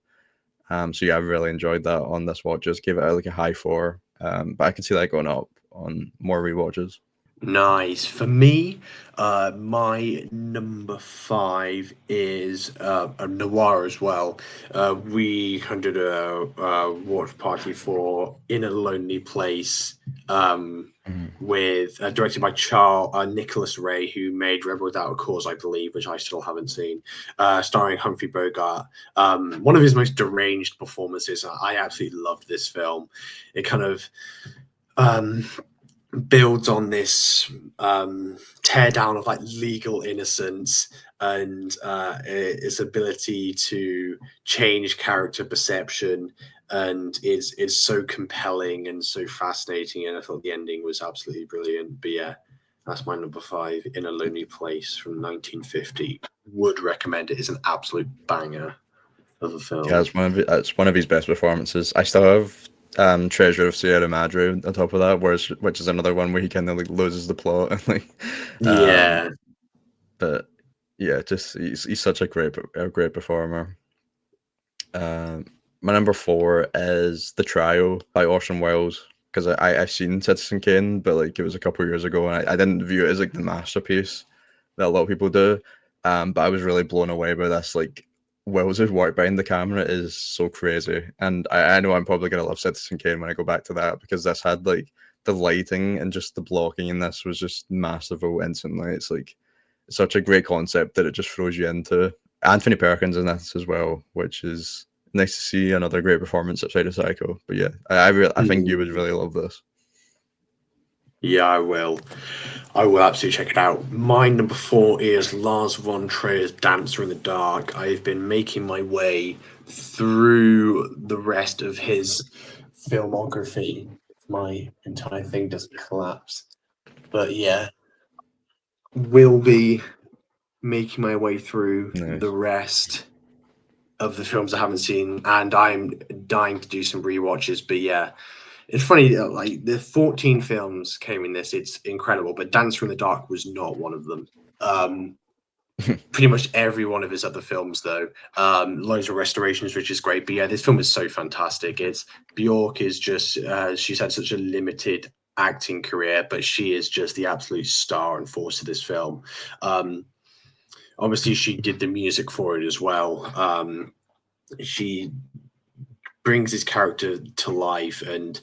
So yeah, I really enjoyed that on this watch. Just gave it like a high 4. But I can see that going up on more rewatches. Nice. For me, my number 5 is a noir as well. We did a watch party for In a Lonely Place, with directed by Nicholas Ray, who made Rebel Without a Cause, I believe, which I still haven't seen, starring Humphrey Bogart. One of his most deranged performances. I absolutely loved this film. It kind of builds on this tear down of like legal innocence and its ability to change character perception, and is so compelling and so fascinating, and I thought the ending was absolutely brilliant. But yeah, that's my number 5, In a Lonely Place from 1950. Would recommend it. It's an absolute banger of a film. Yeah, it's one of his best performances. I still have Treasure of Sierra Madre on top of that, which is another one where he kind of like loses the plot and like yeah. But yeah, just he's such a great performer. My number 4 is The Trial by Orson Welles, because I've seen Citizen Kane, but like it was a couple of years ago, and I didn't view it as like the masterpiece that a lot of people do. But I was really blown away by this. Like Wells's work behind the camera is so crazy, and I know I'm probably gonna love Citizen Kane when I go back to that, because this had like the lighting and just the blocking in this was just masterful instantly. It's like such a great concept that it just throws you into. Anthony Perkins in this as well, which is nice to see another great performance outside of Psycho. But yeah, I think you would really love this. Yeah, I will absolutely check it out. My number 4 is Lars von Trier's Dancer in the Dark. I've been making my way through the rest of his filmography. My entire thing doesn't collapse. But yeah, will be making my way through Nice. the rest of the films I haven't seen, and I'm dying to do some rewatches. But yeah, it's funny, like the 14 films came in this. It's incredible, but Dancer in the Dark was not one of them. Pretty much every one of his other films, though, loads of restorations, which is great. But yeah, this film is so fantastic. It's Bjork is just she's had such a limited acting career, but she is just the absolute star and force of this film. Obviously, she did the music for it as well. She brings his character to life, and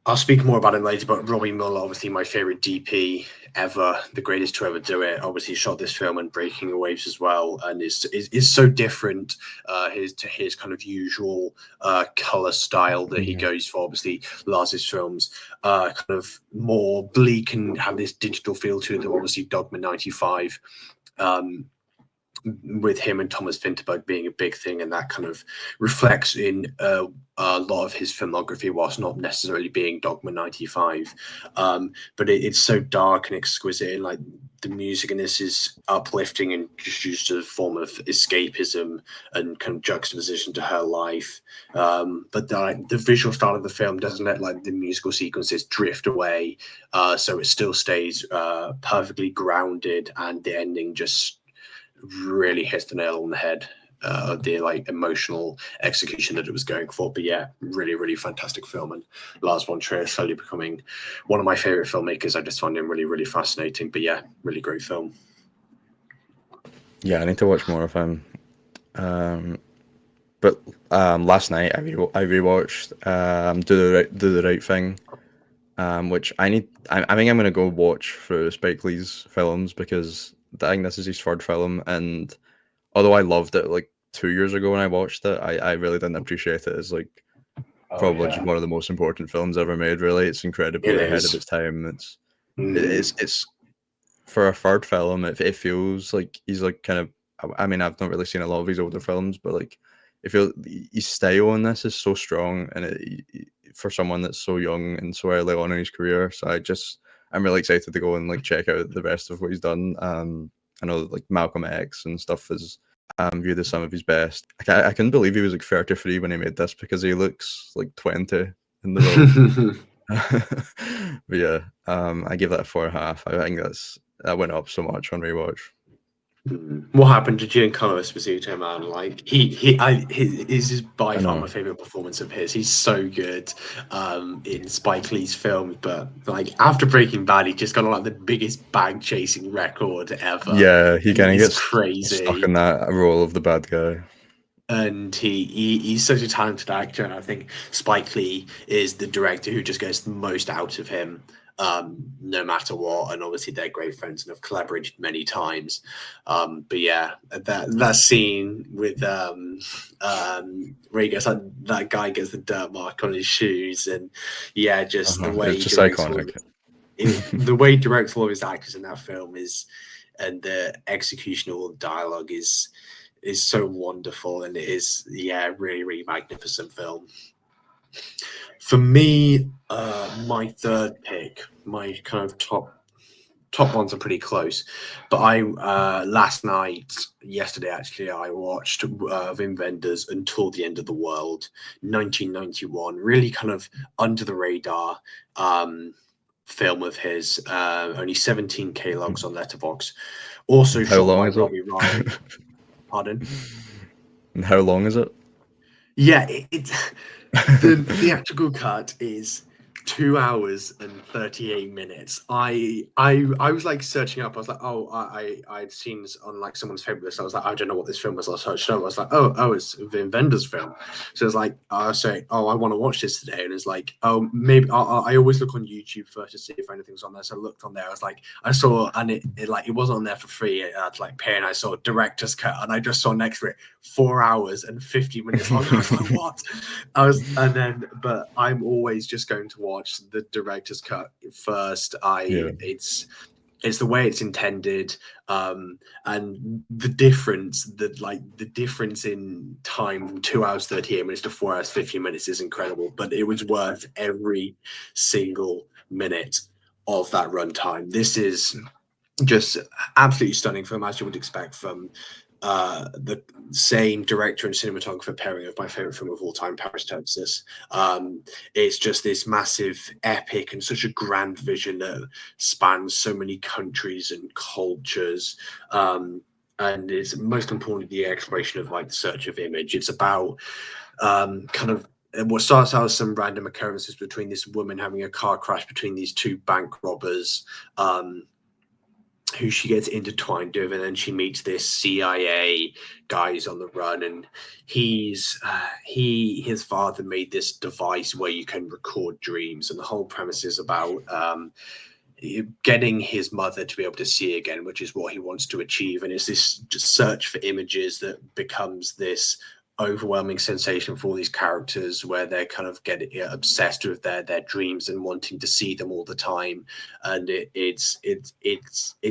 I'll speak more about him later. But Robbie Muller, obviously my favorite DP ever, the greatest to ever do it. Obviously shot this film and Breaking the Waves as well, and is so different his kind of usual color style that he goes for. Obviously Lars's films kind of more bleak and have this digital feel to them. Obviously Dogma 95, with him and Thomas Vinterberg being a big thing, and that kind of reflects in a lot of his filmography, whilst not necessarily being Dogma 95. But it's so dark and exquisite, and like the music in this is uplifting and just used as a form of escapism and kind of juxtaposition to her life. But the visual style of the film doesn't let like the musical sequences drift away, so it still stays perfectly grounded, and the ending just really hits the nail on the head of the like emotional execution that it was going for. But yeah, really fantastic film, and Lars von Trier slowly becoming one of my favorite filmmakers. I just find him really fascinating. But yeah, really great film. Yeah, I need to watch more of him. But last night I rewatched Do the Right Thing, which I think I'm gonna go watch through Spike Lee's films, because I think this is his third film, and although I loved it like 2 years ago when I watched it, I really didn't appreciate it as like probably just one of the most important films ever made. Really, it's incredibly ahead of its time. It's for a third film, it feels like he's like kind of. I mean, I've not really seen a lot of his older films, but like I feel his style in this is so strong, and for someone that's so young and so early on in his career. So I'm really excited to go and like check out the rest of what he's done. I know like Malcolm X and stuff is viewed as some of his best. I couldn't believe he was like 33 when he made this, because he looks like 20 in the role. But yeah, I give that a 4.5. I think that went up so much on rewatch. What happened to Giancarlo Esposito, man? Like his is by far my favorite performance of his. He's so good in Spike Lee's films, but like after Breaking Bad, he just got on like the biggest bag chasing record ever. Yeah, he kind of gets crazy stuck in that role of the bad guy. And he's such a talented actor, and I think Spike Lee is the director who just gets the most out of him, no matter what. And obviously they're great friends and have collaborated many times. But yeah, that scene with where he gets that guy gets the dirt mark on his shoes, and yeah, just the way it's just iconic. The way he directs all of his actors in that film and the execution of all the dialogue is so wonderful, and it is really magnificent film. For me, my third pick, my kind of top ones are pretty close, but I yesterday actually, I watched Wim Wenders' Until the End of the World, 1991, really kind of under the radar film of his, only 17k logs on Letterboxd, also shot by Robbie Ryan. Pardon? And how long is it? Yeah, it's the theatrical cut is 2 hours and 38 minutes. I was like searching up. I was like, I'd seen this on like someone's favorite list. I was like, I don't know what this film was. I searched up. I was like, oh, it's Wim Wenders' film. So it's like, I say, I want to watch this today. And it's like, oh, maybe I always look on YouTube first to see if anything's on there. So I looked on there. I was like, I saw, and it wasn't on there for free. I had to like pay, and I saw director's cut, and I just saw next to it 4 hours and 50 minutes long. I was like, what? But I'm always just going to watch the director's cut first. It's the way it's intended, and the difference in time from 2 hours 38 minutes to 4 hours 50 minutes is incredible. But it was worth every single minute of that runtime. This is just absolutely stunning film, as you would expect from the same director and cinematographer pairing of my favorite film of all time, Paris, Texas. It's just this massive epic and such a grand vision that spans so many countries and cultures. And it's most importantly the exploration of like the search of image. It's about kind of what starts out as some random occurrences between this woman having a car crash between these two bank robbers, who she gets intertwined with, and then she meets this CIA guy who's on the run, and his father made this device where you can record dreams, and the whole premise is about getting his mother to be able to see again, which is what he wants to achieve, and it's this just search for images that becomes this overwhelming sensation for all these characters where they're kind of getting obsessed with their dreams and wanting to see them all the time, and it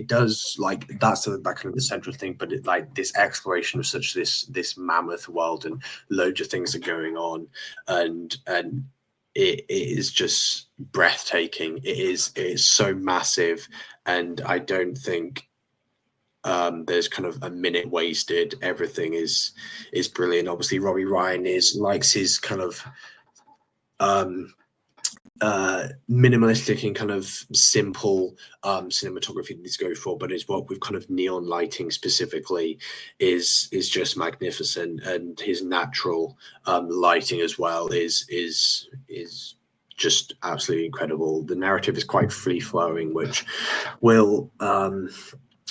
does like that's that kind of the central thing, but it like this exploration of such this mammoth world and loads of things are going on, and it is just breathtaking. It is so massive, and I don't think there's kind of a minute wasted. Everything is brilliant. Obviously, Robbie Ryan likes his kind of minimalistic and kind of simple cinematography that he's going for, but his work with kind of neon lighting specifically is just magnificent, and his natural lighting as well is just absolutely incredible. The narrative is quite free flowing, which will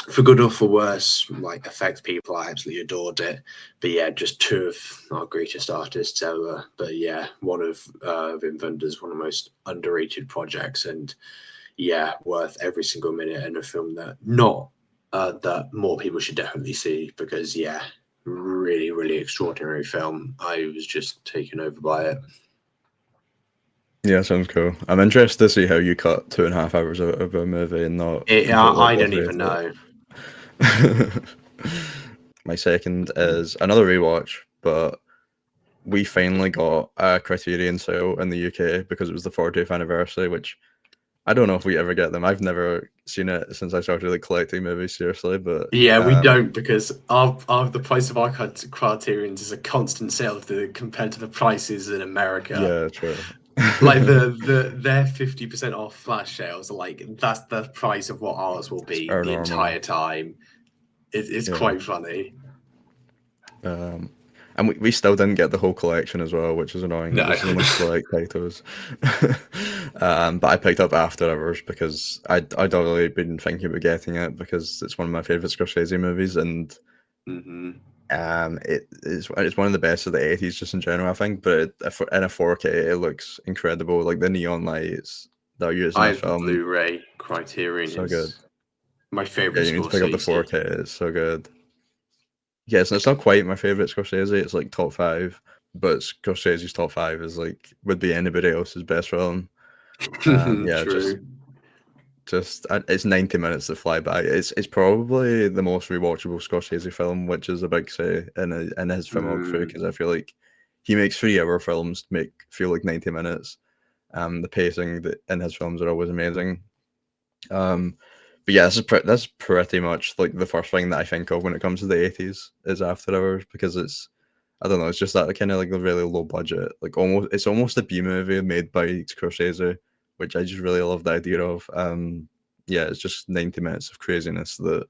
for good or for worse, like affect people. I absolutely adored it. But yeah, just two of our greatest artists ever. But yeah, one of Wim Wenders, one of the most underrated projects, and yeah, worth every single minute, and a film that that more people should definitely see, because yeah, really, really extraordinary film. I was just taken over by it. Yeah, sounds cool. I'm interested to see how you cut 2.5 hours out of a movie and not. I don't even know. My second is another rewatch, but we finally got a Criterion sale in the UK because it was the 40th anniversary, which I don't know if we ever get them. I've never seen it since I started like collecting movies seriously, but yeah, we don't, because the price of our Criterions is a constant sale compared to the prices in America. Yeah, true. Like their 50% off flash sales are like that's the price of what ours will be the normal. entire time. It's quite funny. And we still didn't get the whole collection as well, which is annoying. No. This is only select titles. But I picked up After Hours because I'd already been thinking about getting it because it's one of my favorite Scorsese movies, and it's one of the best of the 80s just in general, I think. But in a 4K, it looks incredible. Like the neon lights that are used in the film. Blu-ray Criterion so is good. My favorite. Yeah, you need to pick up the 4K. It's so good. Yes, and it's not quite my favorite Scorsese. It's like top 5, but Scorsese's top 5 is like would be anybody else's best film. Yeah, True. just it's 90 minutes to fly by. It's probably the most rewatchable Scorsese film, which is a big say in his filmography, because I feel like he makes 3-hour films feel like 90 minutes. The pacing in his films are always amazing. But yeah, that's pretty much like the first thing that I think of when it comes to the 80s is After Hours, because it's, I don't know, it's just that kind of like a really low budget, like it's almost a B movie made by Scorsese, which I just really love the idea of. Yeah, it's just 90 minutes of craziness that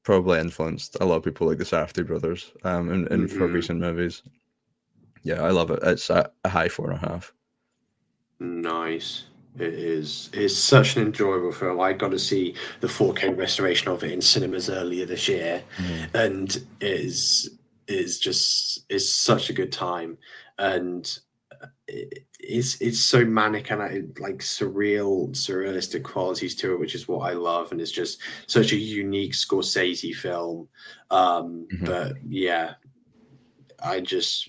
probably influenced a lot of people like the Safdie brothers in for recent movies. Yeah, I love it. It's a high 4.5. Nice. It's such an enjoyable film. I got to see the 4K restoration of it in cinemas earlier this year, and is such a good time, and it's so manic and like surrealistic qualities to it, which is what I love, and it's just such a unique Scorsese film. But yeah, it's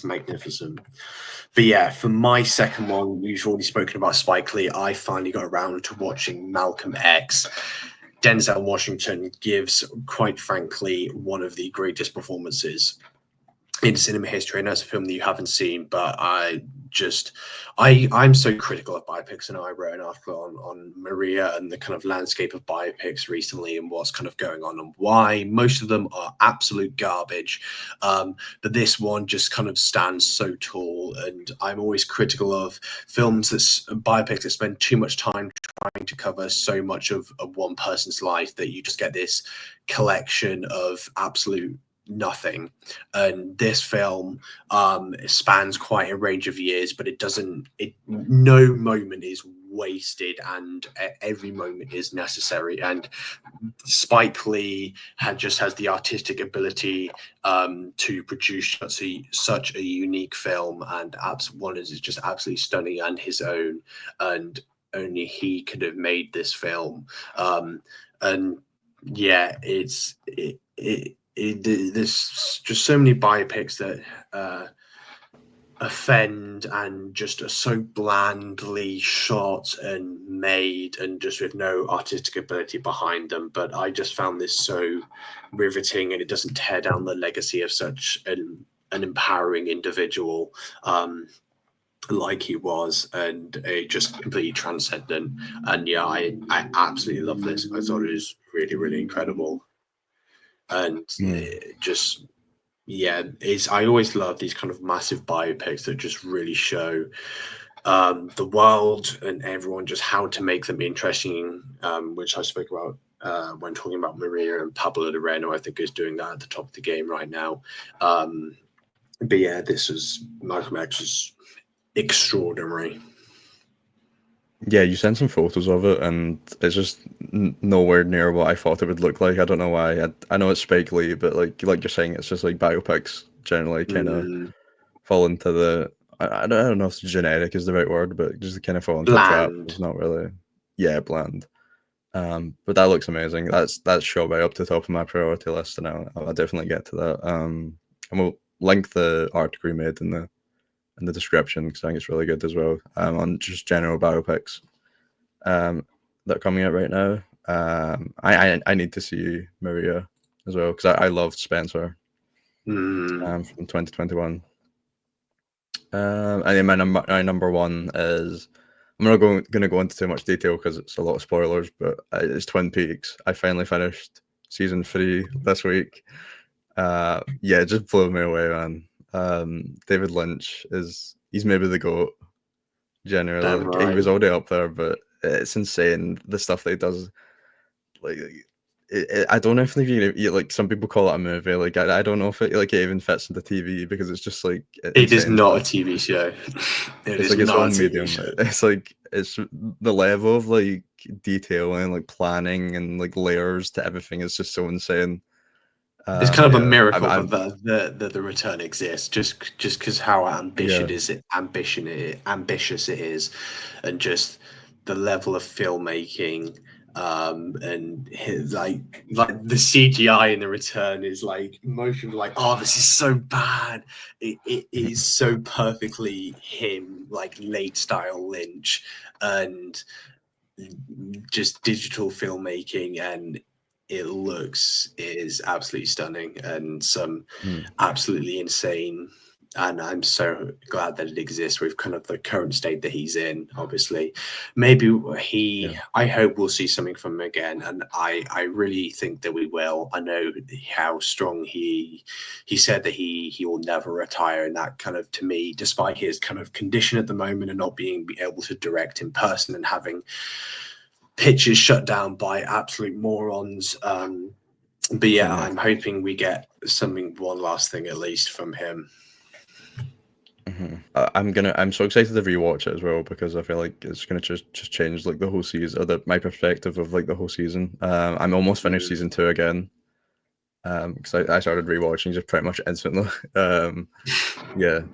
magnificent. But yeah, for my second one, we've already spoken about Spike Lee. I finally got around to watching Malcolm X. Denzel Washington gives, quite frankly, one of the greatest performances in cinema history. I know it's a film that you haven't seen, but I'm so critical of biopics, and I wrote an article on Maria and the kind of landscape of biopics recently and what's kind of going on and why most of them are absolute garbage. But this one just kind of stands so tall, and I'm always critical of films biopics that spend too much time trying to cover so much of one person's life that you just get this collection of absolute nothing. And this film spans quite a range of years, but no moment is wasted, and every moment is necessary. And Spike Lee has the artistic ability to produce such a unique film, and one is just absolutely stunning and his own, and only he could have made this film. And yeah, there's just so many biopics that offend and just are so blandly shot and made and just with no artistic ability behind them. But I just found this so riveting, and it doesn't tear down the legacy of such an empowering individual like he was, and it just completely transcendent. And yeah, I absolutely love this. I thought it was really, really incredible. And just I always love these kind of massive biopics that just really show the world and everyone just how to make them interesting, which I spoke about when talking about Maria, and Pablo Loreno I think is doing that at the top of the game right now. But yeah, Malcolm X is extraordinary. Yeah, you sent some photos of it, and it's just nowhere near what I thought it would look like. I don't know why. I know it's Spike Lee, but like you're saying, it's just like biopics generally kind of fall into the. I don't know if generic is the right word, but just kind of fall into the trap. It's not really, bland. But that looks amazing. That's shot right up to the top of my priority list, and I'll definitely get to that. And we'll link the article we made in the description, because I think it's really good as well, on just general biopics that are coming out right now. I need to see Maria as well, because I loved Spencer from 2021. And then my number one is, I'm not going to go into too much detail because it's a lot of spoilers, but it's Twin Peaks. I finally finished season 3 this week. It just blew me away, man. David Lynch he's maybe the GOAT generally. Like, he was already up there, but it's insane the stuff that he does. Like, I don't know if like some people call it a movie. Like, I don't know if it even fits into TV, because it's just like it is not a TV show. It's like its own medium. It's like it's the level of like detail and like planning and like layers to everything is just so insane. It's kind of a miracle that the return exists, just because how ambitious it is, and just the level of filmmaking, and like the CGI in the return is like most people are like, oh, this is so bad. It is so perfectly him, like late style Lynch, and just digital filmmaking, and it is absolutely stunning, and some absolutely insane. And I'm so glad that it exists with kind of the current state that he's in. Obviously, maybe I hope we'll see something from him again, and I really think that we will. I know how strong he said that he will never retire, and that kind of, to me, despite his kind of condition at the moment and not being able to direct in person and having pitches shut down by absolute morons. But yeah, I'm hoping we get one last thing at least from him. I'm so excited to rewatch it as well, because I feel like it's gonna just change like the whole season, or my perspective of like the whole season. I'm almost finished season 2 again, because I started rewatching just pretty much instantly. It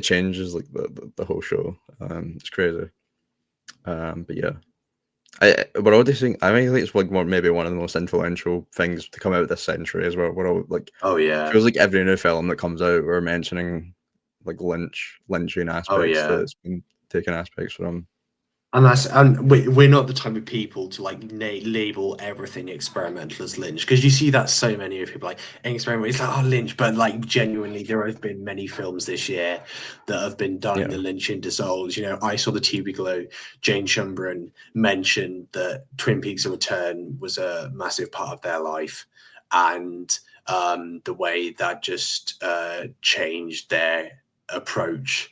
changes like the whole show. It's crazy. But yeah, we're already seeing. I think it's like maybe one of the most influential things to come out this century as well. We're all like, feels like every new film that comes out, we're mentioning like Lynchian aspects that's been taken aspects from. And we're not the type of people to like label everything experimental as Lynch, because you see that so many of people like experimental. It's like, oh, Lynch, but like genuinely, there have been many films this year that have been done in the Lynchian souls. You know, I saw the TV Glow. Jane Shumbran mentioned that Twin Peaks: The Return was a massive part of their life, and the way that just changed their approach.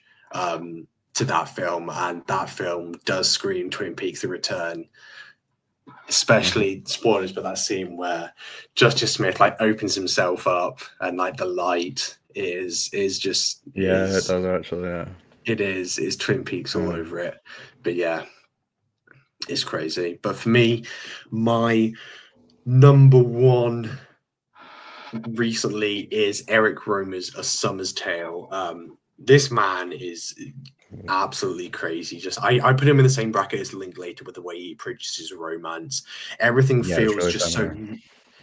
To that film, and that film does scream Twin Peaks: The Return, especially spoilers, but that scene where Justice Smith like opens himself up and like the light is just it does actually. It is Twin Peaks all over it. But yeah, it's crazy. But for me, my number one recently is Eric Romer's A Summer's Tale. This man is absolutely crazy. Just I put him in the same bracket as Linklater with the way he approaches romance. Everything feels really just so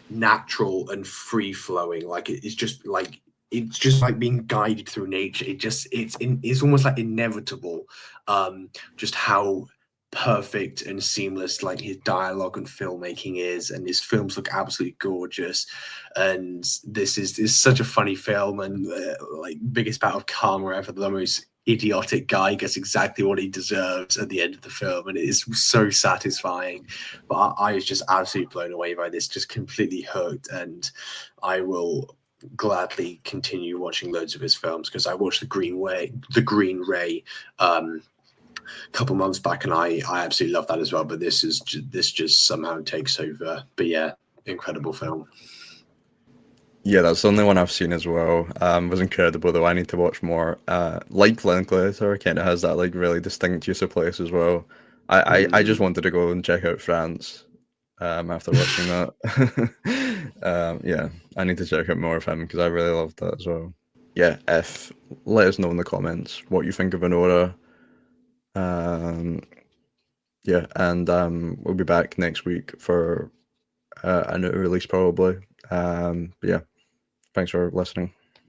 natural and free flowing. Like it's just like being guided through nature. It's almost like inevitable. Just how perfect and seamless like his dialogue and filmmaking is, and his films look absolutely gorgeous. And this is such a funny film, and like biggest bout of karma ever. The most idiotic guy gets exactly what he deserves at the end of the film, and it is so satisfying. But I was just absolutely blown away by this, just completely hooked, and I will gladly continue watching loads of his films, because I watched The Green Ray a couple months back, and I absolutely love that as well. But this just somehow takes over. But yeah, incredible film. Yeah, that's the only one I've seen as well. Was incredible though. I need to watch more. Like Linklater, kind of has that like really distinct use of place as well. I just wanted to go and check out France after watching that. Yeah, I need to check out more of him because I really loved that as well. Yeah, let us know in the comments what you think of Anora. Yeah, and we'll be back next week for a new release probably. But yeah, thanks for listening.